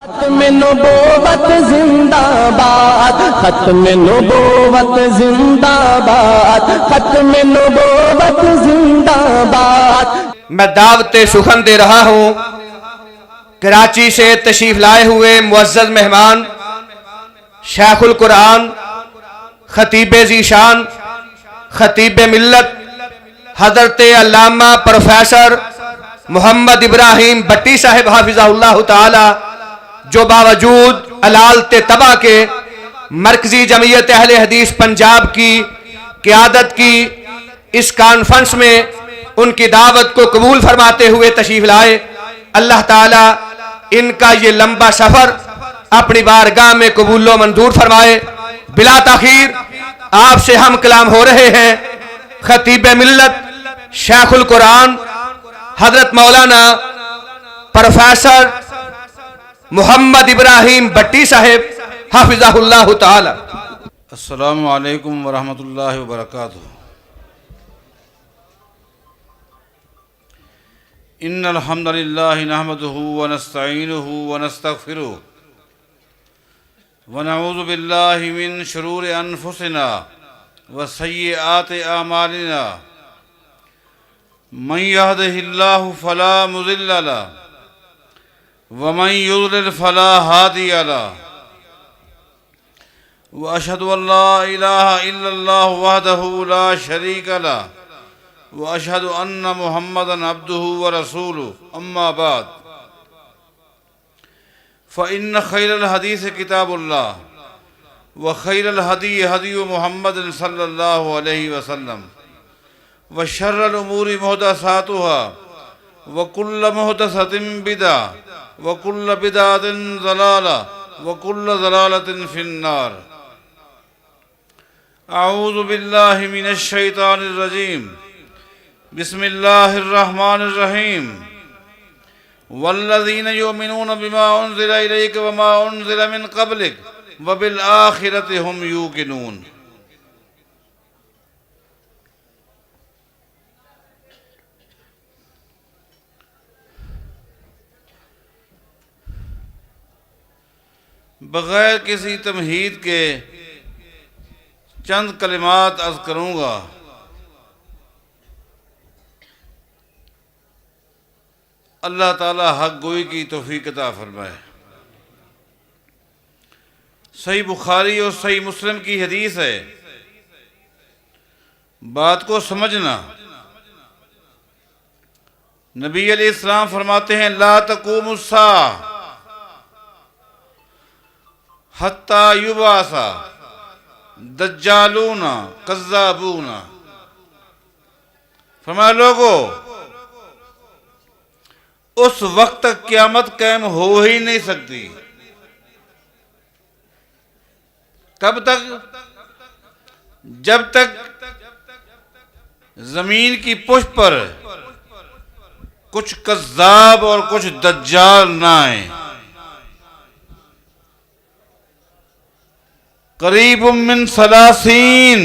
खत्म नबूवत जिंदाबाद, खत्म नबूवत जिंदाबाद, खत्म नबूवत जिंदाबाद। मैं दावत सुखन दे रहा हूँ कराची से तशरीफ लाए हुए मुअज़्ज़ज़ मेहमान शेखुल कुरान खतीब ज़ीशान खतीब मिल्लत हज़रत अल्लामा प्रोफेसर मोहम्मद इब्राहिम भट्टी साहिब हाफिज़हुल्लाह ताला, जो बावजूद अलालते तबा के मरकजी जमीयत अहले हदीस पंजाब की क़यादत की इस कॉन्फ्रेंस में उनकी दावत को कबूल फरमाते हुए तशरीफ लाए। अल्लाह ताला इनका ये लंबा सफर अपनी बारगाह में कबूलो मंजूर फरमाए। बिला ताखीर आपसे हम कलाम हो रहे हैं खतीब मिल्लत शेखुल कुरान हजरत मौलाना प्रोफेसर मोहम्मद इब्राहिम भट्टी साहिब हाफिज़हुल्लाह ताला। अस्सलामु अलैकुम वरहमतुल्लाहि वबरकातुहू। इन्नल हम्दुलिल्लाहि नहमदुहु व नस्तईनुहु व नस्तगफिरुहु व नऊज़ु बिल्लाहि मिन शुरूरि अनफुसिना व सय्यिआति आमालिना। मन यहदिहिल्लाहु फला मुज़िल्ल लहु व मन युज़लिल फला हादिय लहु व अशहदु अल्ला इलाहा इल्लल्लाहु वहदहु ला शरीका लहु व अशहदु अन्न मुहम्मदन अब्दुहु व रसूलुहु। अम्मा बाद फ़इन्न खैरल हदीस किताबुल्लाह व खैरल हदी हदी मुहम्मद सल्लल्लाहु अलैहि वसल्लम व शर्रल उमूरि मुहदसातुहा व कुल्ल मुहदसतिन बिदा व कुल्ल बिदातिन ज़लाला व कुल्ल ज़लालतिन फिन्नार। अऊज़ु बिल्लाहि मिनश शैतानिर रजीम। बिस्मिल्लाहिर रहमानिर रहीम। वल्लज़ीना युमिनूना बिमा उन्ज़िला इलैका व मा उन्ज़िला मिन क़ब्लिक व बिल आखिरति हुम यूक़िनून। बग़ैर किसी तमहीद के चंद कलिमात अर्ज़ करूँगा। अल्लाह ताला हक़ गोई की तौफ़ीक़ अता फ़रमाए। सही बुखारी और सही मुस्लिम की हदीस है, बात को समझना। नबी अलैहिस्सलाम फरमाते हैं ला तक़ूमुस्सा हत्ता युबासा दज्जालूना कज़्ज़ाबूना। फरमाया लोगों, उस वक्त तक क़यामत कायम हो ही नहीं सकती। कब तक? जब तक जमीन की पुष्ट पर कुछ कज़्ज़ाब और कुछ दज्जाल ना आए। करीबुम मिन सलासीन,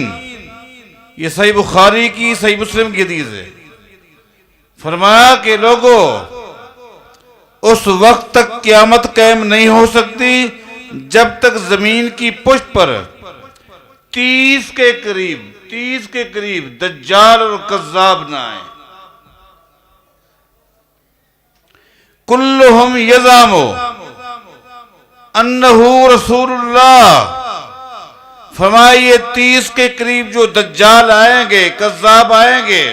ये सही बुखारी की सही मुस्लिम की हदीस है। फरमाया कि लोगों, उस वक्त तक क़यामत कायम नहीं हो सकती जब तक जमीन की पुष्ट पर 30 के करीब दज्जाल और कज़्ज़ाब ना आए। कुल्लुहुम यज़ामु अन्नहु रसूलुल्लाह। फरमाया ये 30 के करीब जो दज्जाल आएंगे, कज़्ज़ाब आएंगे,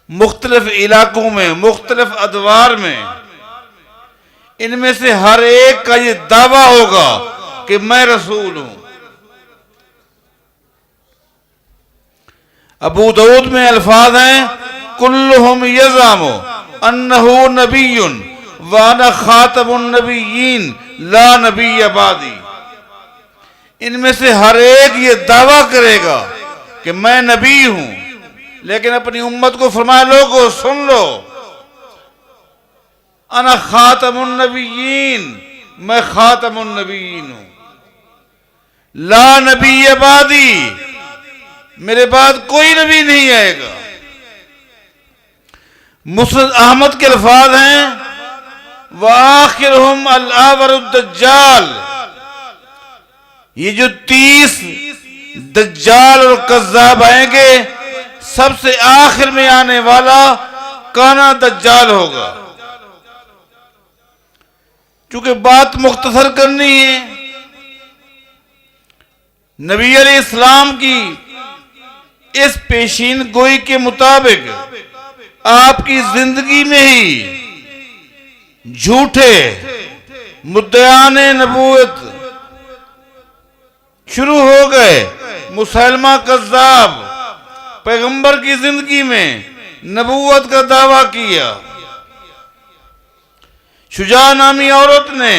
मुख्तलिफ इलाकों में, मुख्तलिफ अदवार में, इनमें से हर एक का ये दावा होगा कि मैं रसूल हूं। अबू दाऊद में अल्फाज हैं कुल्लुहुम यज़ामु अन्नहु नबियुन व अना खातमुन नबिय्यीन ला नबिय्य बादी। इनमें से हर एक ये दावा करेगा कि मैं नबी हूं, लेकिन अपनी उम्मत को फरमाया लोगो सुन लो, अना खातमुन नबिय्यीन, मैं खातमुन नबिय्यीन हूं। ला नबी बादी, मेरे बाद कोई नबी नहीं आएगा। मुस्नद अहमद के अल्फाज हैं व आखिरहुम अल-आवरुद्दज्जाल। ये जो 30 दज्जाल और कज़्ज़ाब आएंगे, सबसे आखिर में आने वाला काना दज्जाल होगा। चूंकि बात मुख्तसर करनी है, नबी अलैहिस्सलाम की इस पेशीन गोई के मुताबिक आपकी जिंदगी में ही झूठे मुद्दयान नबूवत शुरू हो गए। मुसलमा कज़्ज़ाब पैगंबर की जिंदगी में नबूवत का दावा किया। शुजा नामी औरत ने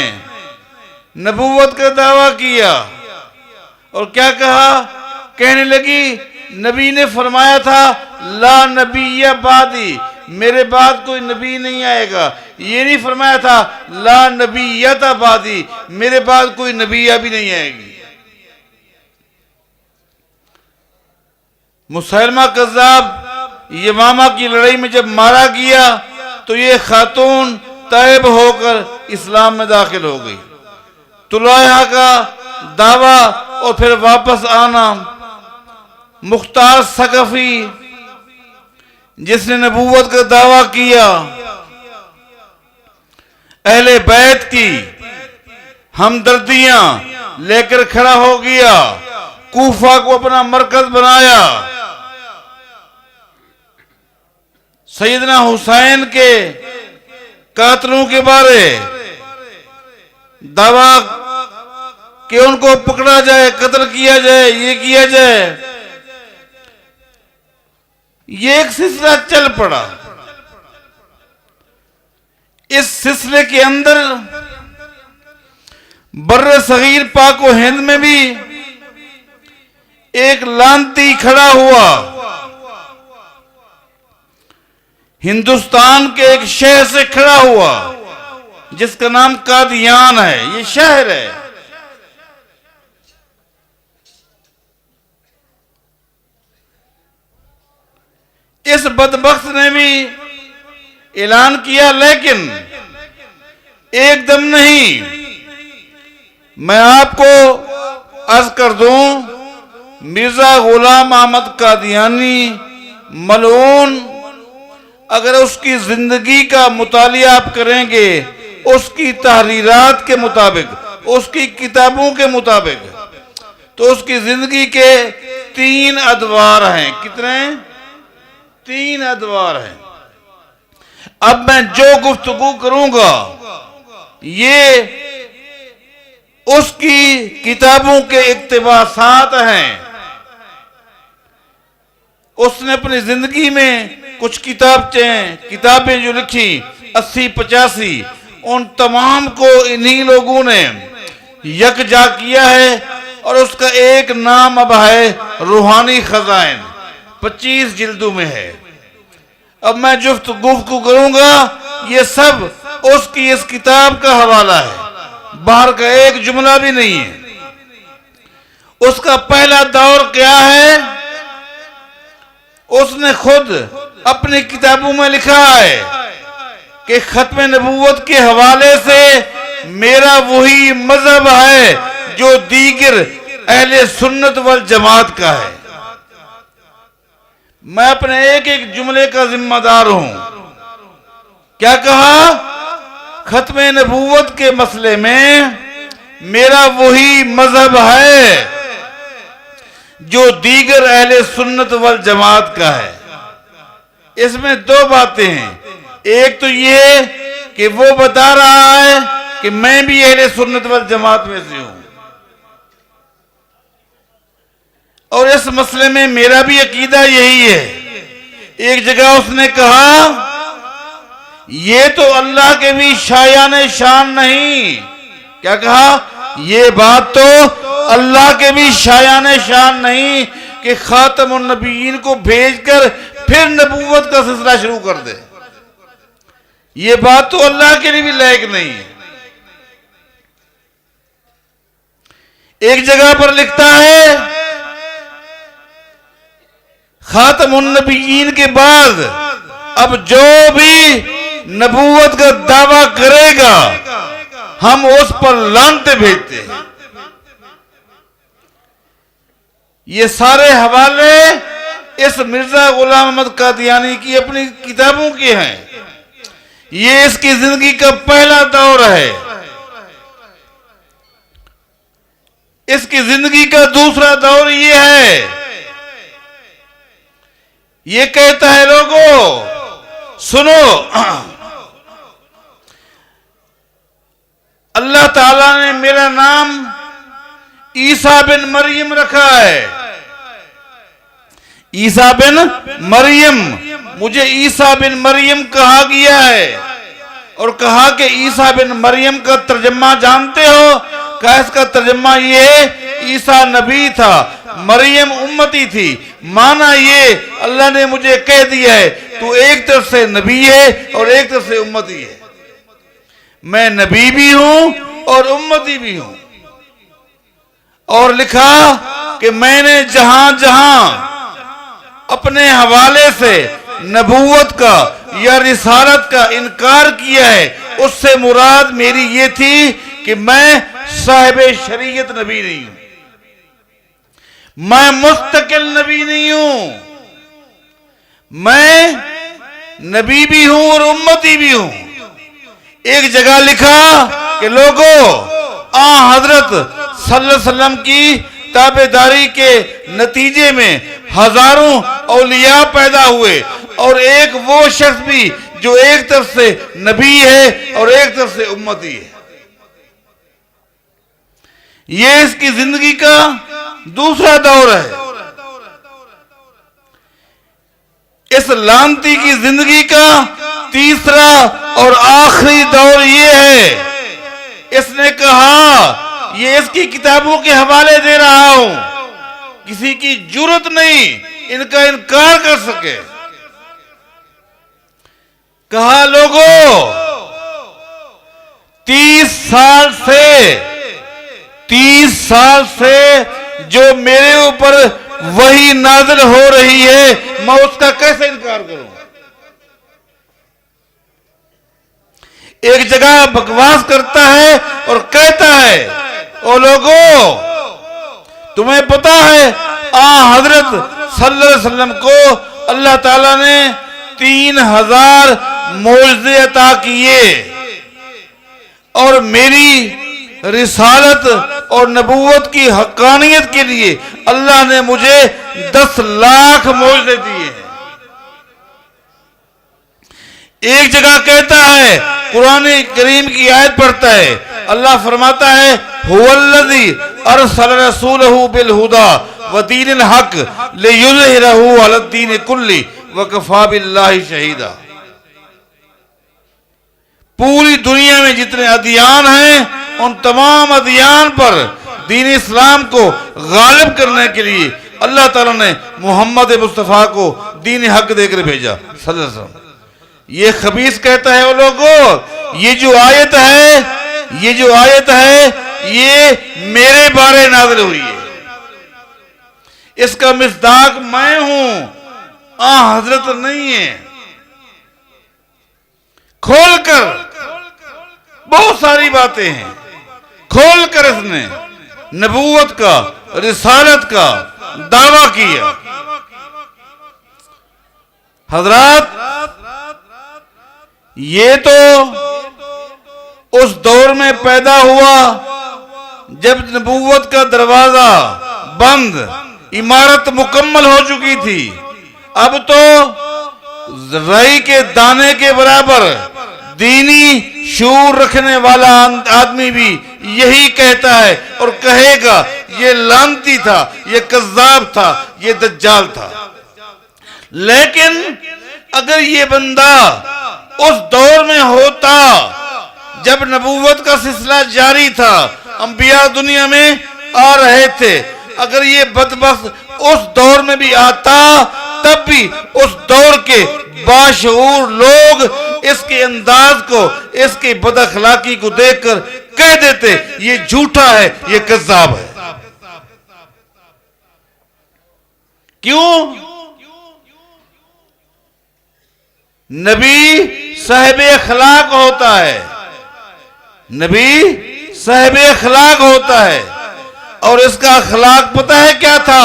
नबूवत का दावा किया और क्या कहा, कहने लगी नबी ने फरमाया था ला नबी बादी, मेरे बाद कोई नबी नहीं आएगा। ये नहीं फरमाया था ला नबी बादी, मेरे बाद कोई नबिया भी नहीं आएगी। मुसलमा कज़्ज़ाब यमामा की लड़ाई में जब मारा गया तो ये खातून तैब होकर इस्लाम में दाखिल हो गई। तुलाहा का दावा और फिर वापस आना। मुख्तार सकफी जिसने नबूवत का दावा किया, अहले बैत की हमदर्दियां लेकर खड़ा हो गया, कूफा को अपना मरकज बनाया। सैयदना हुसैन के कातलों के बारे दावा कि उनको पकड़ा जाए, कत्ल किया जाए, ये किया जाए, ये एक सिलसिला चल पड़ा। इस सिलसिले के अंदर बर्रे सगीर पाक व हिंद में भी एक लांती खड़ा हुआ। हिंदुस्तान के एक शहर से खड़ा हुआ जिसका नाम कादियान है। ये शहर है। इस बदबख्त ने भी ऐलान किया, लेकिन एकदम नहीं। मैं आपको अर्ज कर दूं, मिर्जा गुलाम अहमद कादियानी मलऊन, अगर उसकी जिंदगी का मुतालिया आप करेंगे, उसकी तहरीरात के मुताबिक, उसकी किताबों के मुताबिक, तो उसकी जिंदगी के 3 अदवार हैं। कितने? 3 अदवार हैं। अब मैं जो गुफ्तगू करूंगा ये उसकी किताबों के इक्तिबासात हैं। उसने अपनी जिंदगी में कुछ किताबें जो लिखी 80-85, उन तमाम को इन्हीं लोगों ने यकजा किया है और उसका एक नाम अब है रूहानी खजाइन, 25 जिल्दों में है। अब मैं जो गुफ्तगू करूंगा ये सब उसकी इस किताब का हवाला है, बाहर का एक जुमला भी नहीं है। उसका पहला दौर क्या है, उसने खुद अपनी किताबों में लिखा है कि खत्म नबूवत के हवाले से मेरा वही मजहब है जो दीगर अहले सुन्नत वल जमात का है। मैं अपने एक एक जुमले का जिम्मेदार हूं। क्या कहा? खत्म नबूवत के मसले में मेरा वही मजहब है जो दीगर अहले सुन्नत वल जमात का है। इसमें 2 बातें हैं। एक तो ये कि वो बता रहा है कि मैं भी अहले सुन्नत वल जमात में से हूं, और इस मसले में मेरा भी अकीदा यही है। एक जगह उसने कहा ये तो अल्लाह के भी शायान शान नहीं। क्या कहा? ये बात तो अल्लाह के भी शायान शान नहीं कि खातमुन नबीयीन को भेजकर फिर नबूवत का सिलसिला शुरू कर दे। ये बात तो अल्लाह के लिए भी लायक नहीं है। एक जगह पर लिखता है खातमुन नबीयीन के बाद अब जो भी नबूवत का दावा करेगा हम उस पर लानते भेजते हैं। ये सारे हवाले इस मिर्जा गुलाम अहमद कादियानी की अपनी किताबों के हैं। ये इसकी जिंदगी का पहला दौर है। इसकी जिंदगी का दूसरा दौर ये है, ये कहता है लोगों सुनो, अल्लाह ताला ने मेरा नाम ईसा बिन मरियम रखा है। ईसा बिन मरियम, मुझे ईसा बिन मरियम कहा गया है। और कहा कि ईसा बिन मरियम का तर्जमा जानते हो? क्या इसका तर्जमा ये है, ईसा नबी था, मरियम उम्मती थी। माना ये अल्लाह ने मुझे कह दिया है तू एक तरफ से नबी है और एक तरफ से उम्मती है। मैं नबी भी हूं और उम्मती भी हूं। और लिखा कि मैंने जहां जहां अपने हवाले से नबूवत का या रिसालत का इनकार किया है, उससे मुराद मेरी ये थी कि मैं साहिब शरीयत नबी नहीं हूं, मैं मुस्तकिल नबी नहीं हूं, मैं नबी भी हूं और उम्मती भी हूं। एक जगह लिखा कि लोगों हजरत सल्लल्लाहु अलैहि वसल्लम की ताबेदारी के नतीजे में हजारों औलिया पैदा हुए और एक वो शख्स भी जो एक तरफ से नबी है और एक तरफ से उम्मती है। ये इसकी जिंदगी का दूसरा दौर है। इस लानती की जिंदगी का तीसरा और आखिरी दौर ये है। इसने कहा, ये इसकी किताबों के हवाले दे रहा हूं, किसी की जुर्रत नहीं इनका इनकार कर सके। कहा लोगों 30 साल से जो मेरे ऊपर वही नाज़िल हो रही है, मैं उसका कैसे इनकार करूं। एक जगह बकवास करता है और कहता है, ओ लोगों तुम्हें पता है हजरत सल्लल्लाहु अलैहि वसल्लम को अल्लाह ताला ने 3000 मौजज़े अता किए और मेरी रिसालत और नबूवत की हक्कानियत के लिए अल्लाह ने मुझे 10 लाख मौजज़े दिए हैं। एक जगह कहता है, कुरान करीम की आयत पढ़ता है, अल्लाह फरमाता है हुवल्लज़ी अरसल रसूलहू बिल हुदा व दीनिल हक लियुज़हिरहू अलद्दीन कुल्ली व कफ़ा बिल्लाहि शहीदा। पूरी दुनिया में जितने अदियान हैं उन तमाम अदियान पर दीन इस्लाम को गालिब करने के लिए अल्लाह ताला ने मोहम्मद मुस्तफ़ा को दीन हक देकर भेजा सल्लल्लाहु अलैहि वसल्लम। ये खबीस कहता है, वो लोगों ये जो आयत है ये मेरे बारे नाज़िल हुई है, इसका मिस्दाक मैं हूं, हजरत नहीं है। खोलकर बहुत सारी बातें हैं, खोलकर इसने नबूवत का रिसालत का दावा किया। हजरात ये तो उस दौर में पैदा हुआ जब नबूवत का दरवाजा बंद, इमारत मुकम्मल हो चुकी थी। अब तो राई के दाने के बराबर दीनी शूर रखने वाला आदमी भी यही कहता है और कहेगा ये लानती था, ये कज़्ज़ाब था, ये दज्जाल था। लेकिन अगर ये बंदा उस दौर में होता जब नबूवत का सिलसिला जारी था, अंबिया दुनिया में आ रहे थे, अगर ये बदबख्त उस दौर में भी आता तब भी उस दौर के बाशऊर लोग इसके अंदाज को, इसकी बदअखलाकी को देखकर कह देते ये झूठा है, ये कज़्ज़ाब है। क्यों? नबी साहिब अखलाक होता है, नबी साहिब अखलाक होता है। और इसका अखलाक पता है क्या था?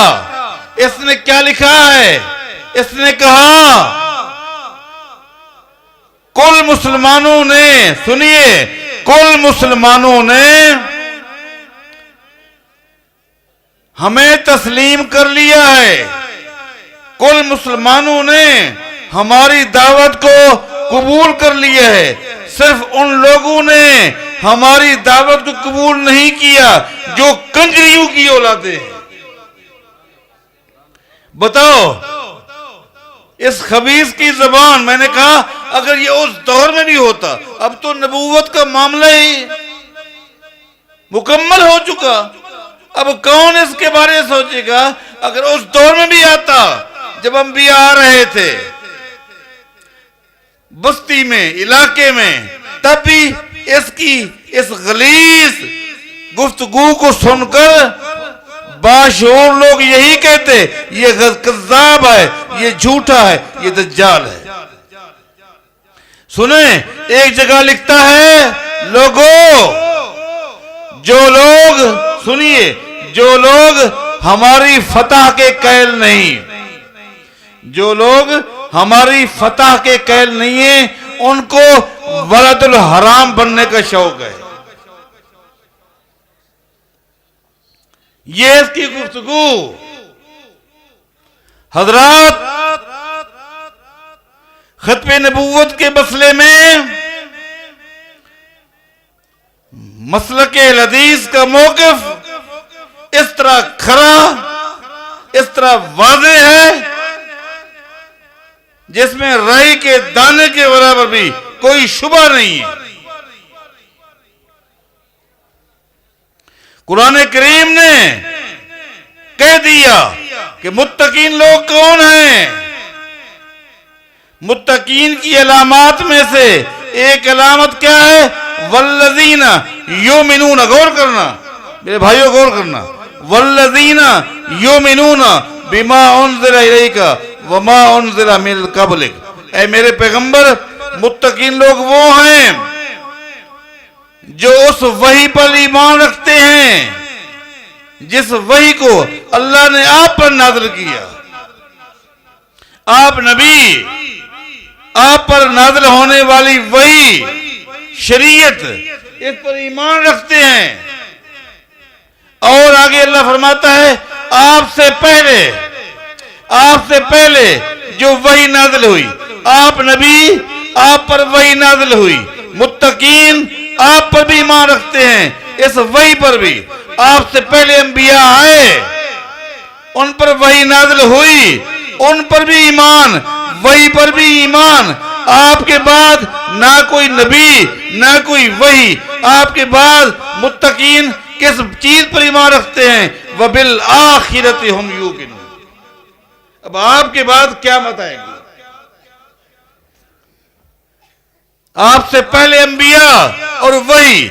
इसने क्या लिखा है? इसने कहा कुल मुसलमानों ने, सुनिए, कुल मुसलमानों ने हमें तस्लीम कर लिया है, कुल मुसलमानों ने हमारी दावत को कबूल कर लिया है। सिर्फ उन लोगों ने हमारी दावत को कबूल नहीं किया जो कंजरियों की औलादे हैं। बताओ, इस खबीस की जबान, मैंने कहा अगर ये उस दौर में भी होता, अब तो नबूवत का मामला ही मुकम्मल हो चुका। अब कौन इसके बारे में सोचेगा? अगर उस दौर में भी आता जब अंबिया आ रहे थे बस्ती में, इलाके में, तब भी इसकी इस गलीज गुफ्तगू को सुनकर बाशऊर लोग यही कहते, ये कज़्ज़ाब है, ये झूठा है, ये दज्जाल है। सुने, एक जगह लिखता है, लोगों, जो लोग, सुनिए, जो लोग हमारी फतह के कैल नहीं, जो लोग हमारी फतह के कैल नहीं है, उनको वलदुल हराम बनने का शौक है। ये इसकी गुफ्तगू। हजरात, खत्मे नबूवत के मसले में मसलके हदीस का मौक़िफ़ इस तरह खरा, इस तरह वाज़े है, जिसमें राई के दाने के बराबर भी कोई शुबा नहीं है। कुरान करीम ने कह दिया कि मुत्तकीन लोग कौन हैं। मुत्तकीन की अलामात में से एक अलामत क्या है? वल्लज़ीना युमिनूना, गौर करना मेरे भाइयों, गौर करना, वल्लज़ीना युमिनूना बिमा उन्ज़िला इलैका वमा उन्ज़िला मिन क़ब्लिक। ऐ मेरे पैगंबर, मुत्तकीन लोग वो हैं जो उस वही पर ईमान रखते हैं जिस वही को अल्लाह ने आप पर नाज़िल किया। आप नबी, आप पर नाज़िल होने वाली वही शरीयत, इस पर ईमान रखते हैं। और आगे अल्लाह फरमाता है, आपसे पहले जो वही नाज़िल हुई, आप नबी, आप पर वही नाज़िल हुई, मुत्तकीन आप पर भी ईमान रखते हैं, इस वही पर भी। आपसे पहले अंबिया आए, उन पर वही नाज़िल हुई, उन पर भी ईमान, वही पर भी ईमान। आपके बाद ना कोई नबी, ना कोई वही। आपके बाद मुत्तकीन किस चीज पर ईमान रखते हैं? वबिल आखिरति हुम यूकिनून। अब आपके बाद क्या मत आएंगे? आपसे पहले अंबिया और वही,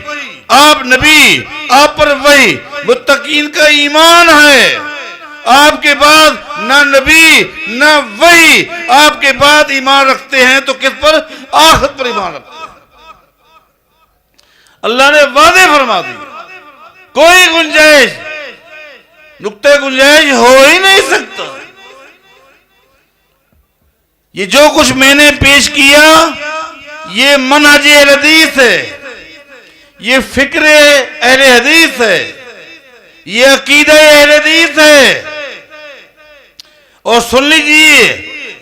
आप नबी, आप पर वही, मुत्तकीन का ईमान है। आपके बाद ना नबी ना वही, आपके बाद ईमान रखते हैं तो किस पर? आखिरत पर ईमान रखते हैं। अल्लाह ने वादे फरमा दिए, कोई गुंजाइश, नुक्ते गुंजाइश हो ही नहीं सकता। ये जो कुछ मैंने पेश किया, ये मनहज अहले हदीस है, ये फिक्र अहले हदीस है, ये अकीदा अहले हदीस है। और सुन लीजिए,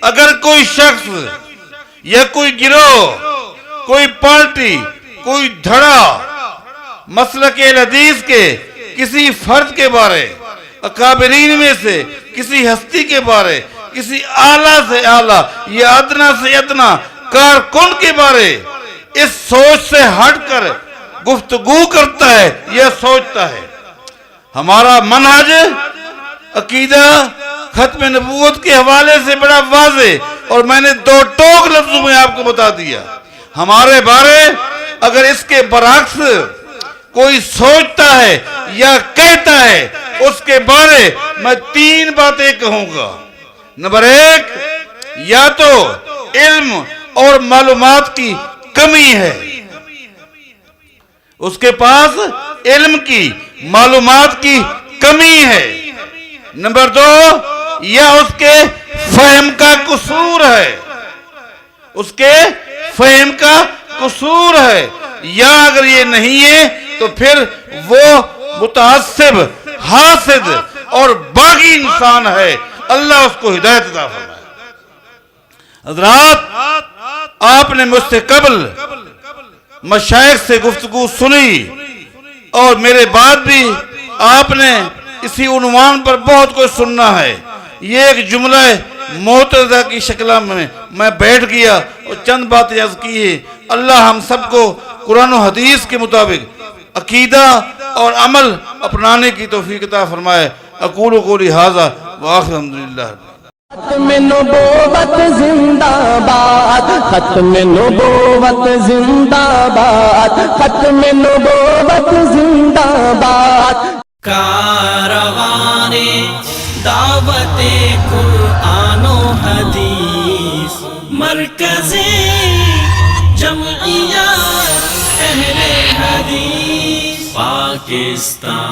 अगर कोई शख्स या कोई गिरोह, कोई पार्टी, कोई धड़ा मसलक अहले हदीस के किसी फर्द के बारे, अकाबरीन में से किसी हस्ती के बारे, किसी आला से आला या अदना से अदना कारकुन के बारे इस सोच से हटकर गुफ्तगू करता है या सोचता है, हमारा मनहज अकीदा खत्म नबूवत के हवाले से बड़ा वाज़े, और मैंने दो टोक लफ्जों में आपको बता दिया। हमारे बारे अगर इसके बरअक्स कोई सोचता है या कहता है, उसके बारे मैं तीन बातें कहूंगा। नंबर एक, या तो इल्म और मालूमात की कमी है। उसके पास इल्म की मालूमात की कमी है। नंबर 2, यह उसके फहम का कसूर है, उसके फहम का कसूर है। या अगर ये नहीं है तो फिर वो मुतअस्सिब, हासिद और बागी इंसान है। अल्लाह उसको हिदायत अता फरमाए। हज़रात, आपने मुझसे कबल मशाइख से गुफ्तगू सुनी और मेरे बाद भी आपने इसी उन्वान पर बहुत कुछ सुनना है। ये एक जुमला मोतज़ा की शक्ल में मैं बैठ गया और चंद बातें अर्ज़ की है। अल्लाह हम सबको कुरान और हदीस के मुताबिक अकीदा और अमल अपनाने की तौफीक अता फरमाए। अक़ूलु क़ौली हाज़ा व आखिरु अल्हम्दुलिल्लाह। खत्म नबूवत जिंदाबाद, खत्म नबूवत जिंदाबाद, खत्म नबूवत जिंदाबाद। कारवाने दावते कुरानो हदीस, मरकज़े जमइयत अहले हदीस पाकिस्तान।